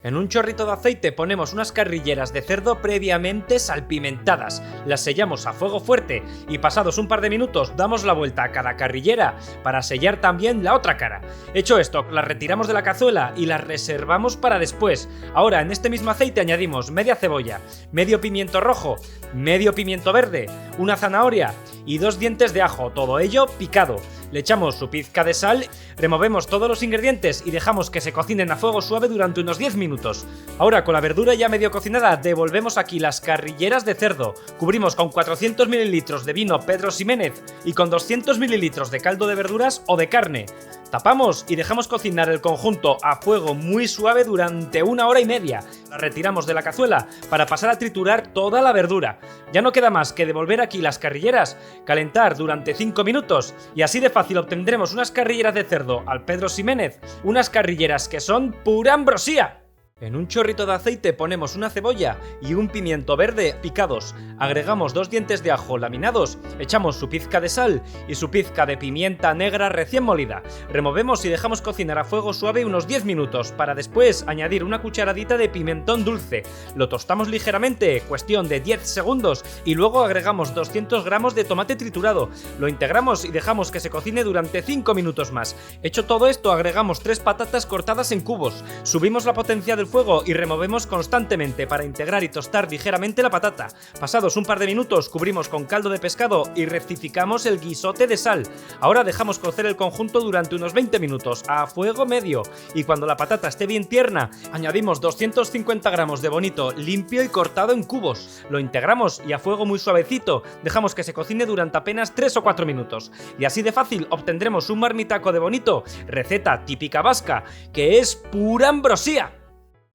En un chorrito de aceite ponemos unas carrilleras de cerdo previamente salpimentadas, las sellamos a fuego fuerte y pasados un par de minutos damos la vuelta a cada carrillera para sellar también la otra cara. Hecho esto, las retiramos de la cazuela y las reservamos para después. Ahora en este mismo aceite añadimos media cebolla, medio pimiento rojo, medio pimiento verde, una zanahoria y 2 dientes de ajo, todo ello picado. Le echamos su pizca de sal, removemos todos los ingredientes y dejamos que se cocinen a fuego suave durante unos 10 minutos. Ahora con la verdura ya medio cocinada devolvemos aquí las carrilleras de cerdo, cubrimos con 400 ml de vino Pedro Ximénez y con 200 ml de caldo de verduras o de carne. Tapamos y dejamos cocinar el conjunto a fuego muy suave durante 1 hora y media. La retiramos de la cazuela para pasar a triturar toda la verdura. Ya no queda más que devolver aquí las carrilleras, calentar durante 5 minutos y así de fácil obtendremos unas carrilleras de cerdo al Pedro Ximénez, unas carrilleras que son pura ambrosía. En un chorrito de aceite ponemos una cebolla y un pimiento verde picados, agregamos 2 dientes de ajo laminados, echamos su pizca de sal y su pizca de pimienta negra recién molida, removemos y dejamos cocinar a fuego suave unos 10 minutos para después añadir una cucharadita de pimentón dulce, lo tostamos ligeramente, cuestión de 10 segundos y luego agregamos 200 gramos de tomate triturado, lo integramos y dejamos que se cocine durante 5 minutos más. Hecho todo esto agregamos 3 patatas cortadas en cubos, subimos la potencia del fuego y removemos constantemente para integrar y tostar ligeramente la patata. Pasados un par de minutos cubrimos con caldo de pescado y rectificamos el guisote de sal. Ahora dejamos cocer el conjunto durante unos 20 minutos a fuego medio y cuando la patata esté bien tierna añadimos 250 gramos de bonito limpio y cortado en cubos. Lo integramos y a fuego muy suavecito dejamos que se cocine durante apenas 3 o 4 minutos. Y así de fácil obtendremos un marmitaco de bonito, receta típica vasca, que es pura ambrosía.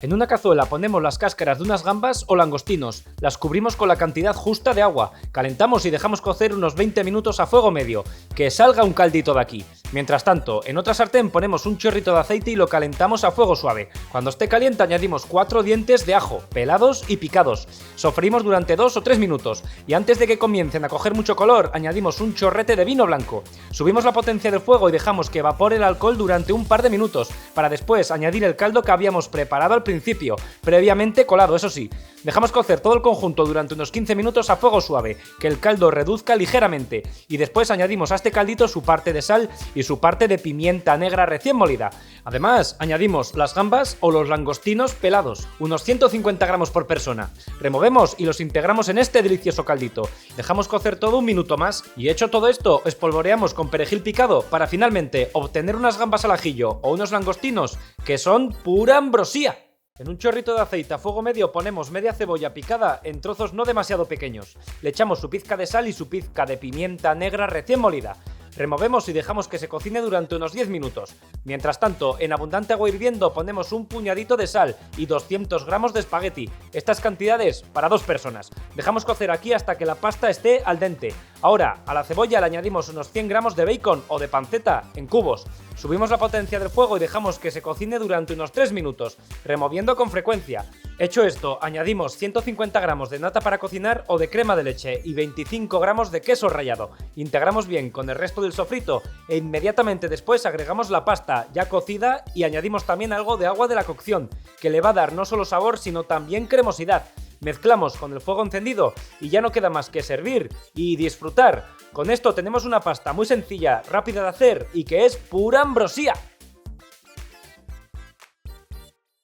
En una cazuela ponemos las cáscaras de unas gambas o langostinos, las cubrimos con la cantidad justa de agua, calentamos y dejamos cocer unos 20 minutos a fuego medio, que salga un caldito de aquí. Mientras tanto, en otra sartén ponemos un chorrito de aceite y lo calentamos a fuego suave. Cuando esté caliente añadimos 4 dientes de ajo, pelados y picados. Sofreímos durante 2 o 3 minutos y antes de que comiencen a coger mucho color añadimos un chorrete de vino blanco. Subimos la potencia del fuego y dejamos que evapore el alcohol durante un par de minutos, para después añadir el caldo que habíamos preparado al principio, previamente colado, eso sí. Dejamos cocer todo el conjunto durante unos 15 minutos a fuego suave, que el caldo reduzca ligeramente, y después añadimos a este caldito su parte de sal y su parte de pimienta negra recién molida. Además, añadimos las gambas o los langostinos pelados, unos 150 gramos por persona. Removemos y los integramos en este delicioso caldito. Dejamos cocer todo un minuto más, y hecho todo esto, espolvoreamos con perejil picado para finalmente obtener unas gambas al ajillo o unos langostinos que son pura ambrosía. En un chorrito de aceite a fuego medio ponemos media cebolla picada en trozos no demasiado pequeños. Le echamos su pizca de sal y su pizca de pimienta negra recién molida. Removemos y dejamos que se cocine durante unos 10 minutos. Mientras tanto, en abundante agua hirviendo ponemos un puñadito de sal y 200 gramos de espagueti. Estas cantidades para 2 personas. Dejamos cocer aquí hasta que la pasta esté al dente. Ahora, a la cebolla le añadimos unos 100 gramos de bacon o de panceta en cubos. Subimos la potencia del fuego y dejamos que se cocine durante unos 3 minutos, removiendo con frecuencia. Hecho esto, añadimos 150 gramos de nata para cocinar o de crema de leche y 25 gramos de queso rallado. Integramos bien con el resto del sofrito e inmediatamente después agregamos la pasta ya cocida y añadimos también algo de agua de la cocción, que le va a dar no solo sabor sino también cremosidad. Mezclamos con el fuego encendido y ya no queda más que servir y disfrutar. Con esto tenemos una pasta muy sencilla, rápida de hacer y que es pura ambrosía.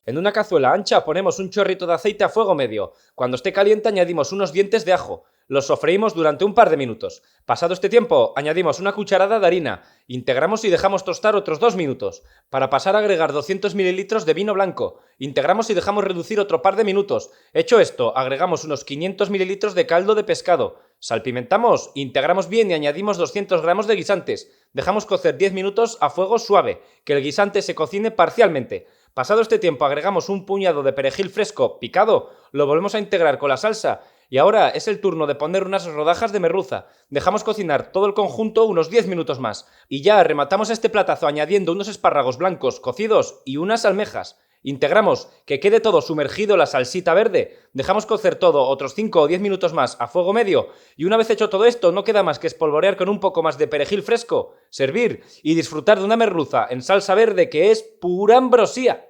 En una cazuela ancha ponemos un chorrito de aceite a fuego medio. Cuando esté caliente añadimos unos dientes de ajo. Los sofreímos durante un par de minutos. Pasado este tiempo, añadimos una cucharada de harina, integramos y dejamos tostar otros 2 minutos. Para pasar a agregar 200 ml de vino blanco, integramos y dejamos reducir otro par de minutos. Hecho esto, agregamos unos 500 ml de caldo de pescado. Salpimentamos, integramos bien y añadimos 200 gramos de guisantes. Dejamos cocer 10 minutos a fuego suave, que el guisante se cocine parcialmente. Pasado este tiempo agregamos un puñado de perejil fresco picado, lo volvemos a integrar con la salsa y ahora es el turno de poner unas rodajas de merluza. Dejamos cocinar todo el conjunto unos 10 minutos más y ya rematamos este platazo añadiendo unos espárragos blancos cocidos y unas almejas. Integramos, que quede todo sumergido en la salsita verde, dejamos cocer todo otros 5 o 10 minutos más a fuego medio y una vez hecho todo esto no queda más que espolvorear con un poco más de perejil fresco, servir y disfrutar de una merluza en salsa verde que es pura ambrosía.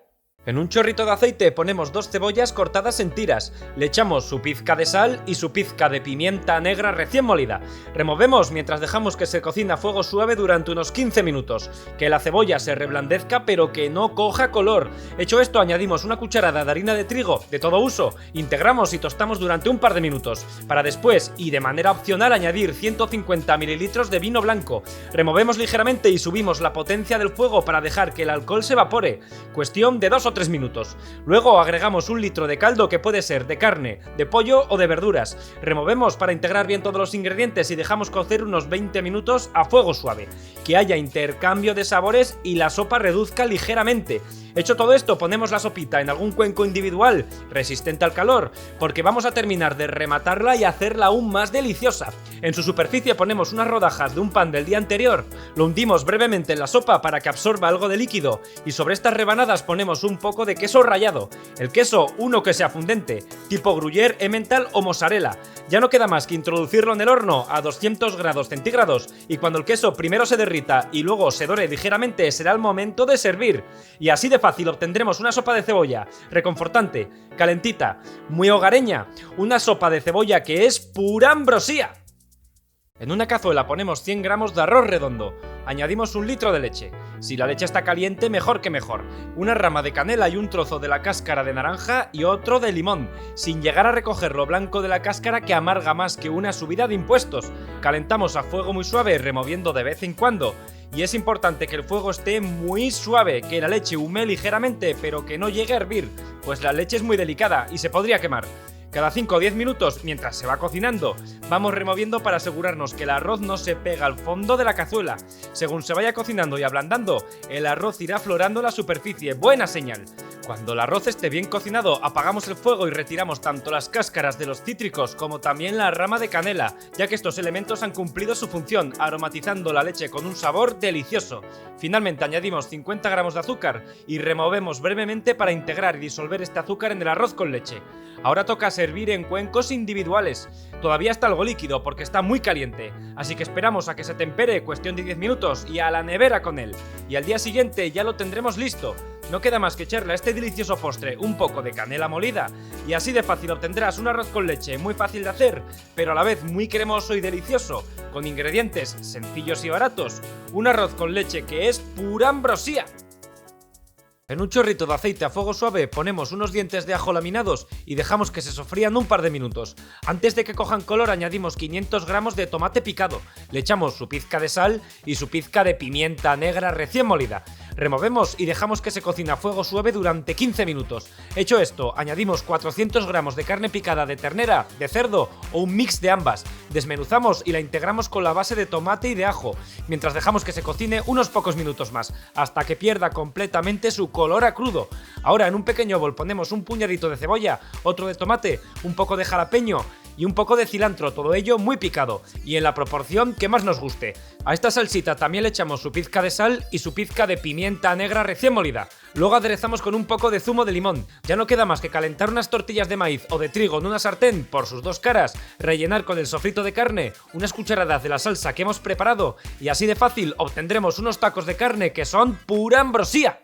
En un chorrito de aceite ponemos 2 cebollas cortadas en tiras, le echamos su pizca de sal y su pizca de pimienta negra recién molida. Removemos mientras dejamos que se cocine a fuego suave durante unos 15 minutos, que la cebolla se reblandezca pero que no coja color. Hecho esto, añadimos una cucharada de harina de trigo de todo uso, integramos y tostamos durante un par de minutos, para después y de manera opcional añadir 150 ml de vino blanco. Removemos ligeramente y subimos la potencia del fuego para dejar que el alcohol se evapore, cuestión de 2 o 3 minutos. Luego agregamos 1 litro de caldo, que puede ser de carne, de pollo o de verduras. Removemos para integrar bien todos los ingredientes y dejamos cocer unos 20 minutos a fuego suave, que haya intercambio de sabores y la sopa reduzca ligeramente. Hecho todo esto, ponemos la sopita en algún cuenco individual resistente al calor, porque vamos a terminar de rematarla y hacerla aún más deliciosa. En su superficie ponemos unas rodajas de un pan del día anterior, lo hundimos brevemente en la sopa para que absorba algo de líquido y sobre estas rebanadas ponemos un poco de queso rallado. El queso, uno que sea fundente, tipo gruyère, emmental o mozzarella. Ya no queda más que introducirlo en el horno a 200 grados centígrados y cuando el queso primero se derrita y luego se dore ligeramente será el momento de servir. Y así de fácil obtendremos una sopa de cebolla reconfortante, calentita, muy hogareña, una sopa de cebolla que es pura ambrosía. En una cazuela ponemos 100 gramos de arroz redondo, añadimos 1 litro de leche. Si la leche está caliente, mejor que mejor. Una rama de canela y un trozo de la cáscara de naranja y otro de limón, sin llegar a recoger lo blanco de la cáscara, que amarga más que una subida de impuestos. Calentamos a fuego muy suave, removiendo de vez en cuando. Y es importante que el fuego esté muy suave, que la leche hume ligeramente, pero que no llegue a hervir, pues la leche es muy delicada y se podría quemar. Cada 5 o 10 minutos, mientras se va cocinando, vamos removiendo para asegurarnos que el arroz no se pega al fondo de la cazuela. Según se vaya cocinando y ablandando, el arroz irá aflorando la superficie, buena señal. Cuando el arroz esté bien cocinado, apagamos el fuego y retiramos tanto las cáscaras de los cítricos como también la rama de canela, ya que estos elementos han cumplido su función, aromatizando la leche con un sabor delicioso. Finalmente añadimos 50 gramos de azúcar y removemos brevemente para integrar y disolver este azúcar en el arroz con leche. Ahora toca servir en cuencos individuales. Todavía está algo líquido porque está muy caliente, así que esperamos a que se tempere, cuestión de 10 minutos, y a la nevera con él. Y al día siguiente ya lo tendremos listo. No queda más que echarle a este delicioso postre un poco de canela molida y así de fácil obtendrás un arroz con leche muy fácil de hacer, pero a la vez muy cremoso y delicioso, con ingredientes sencillos y baratos. Un arroz con leche que es pura ambrosía. En un chorrito de aceite a fuego suave ponemos unos dientes de ajo laminados y dejamos que se sofrían un par de minutos. Antes de que cojan color añadimos 500 gramos de tomate picado, le echamos su pizca de sal y su pizca de pimienta negra recién molida. Removemos y dejamos que se cocine a fuego suave durante 15 minutos. Hecho esto, añadimos 400 gramos de carne picada de ternera, de cerdo o un mix de ambas. Desmenuzamos y la integramos con la base de tomate y de ajo, mientras dejamos que se cocine unos pocos minutos más, hasta que pierda completamente su color a crudo. Ahora en un pequeño bol ponemos un puñadito de cebolla, otro de tomate, un poco de jalapeño y un poco de cilantro, todo ello muy picado y en la proporción que más nos guste. A esta salsita también le echamos su pizca de sal y su pizca de pimienta negra recién molida. Luego aderezamos con un poco de zumo de limón. Ya no queda más que calentar unas tortillas de maíz o de trigo en una sartén por sus dos caras, rellenar con el sofrito de carne, unas cucharadas de la salsa que hemos preparado y así de fácil obtendremos unos tacos de carne que son pura ambrosía.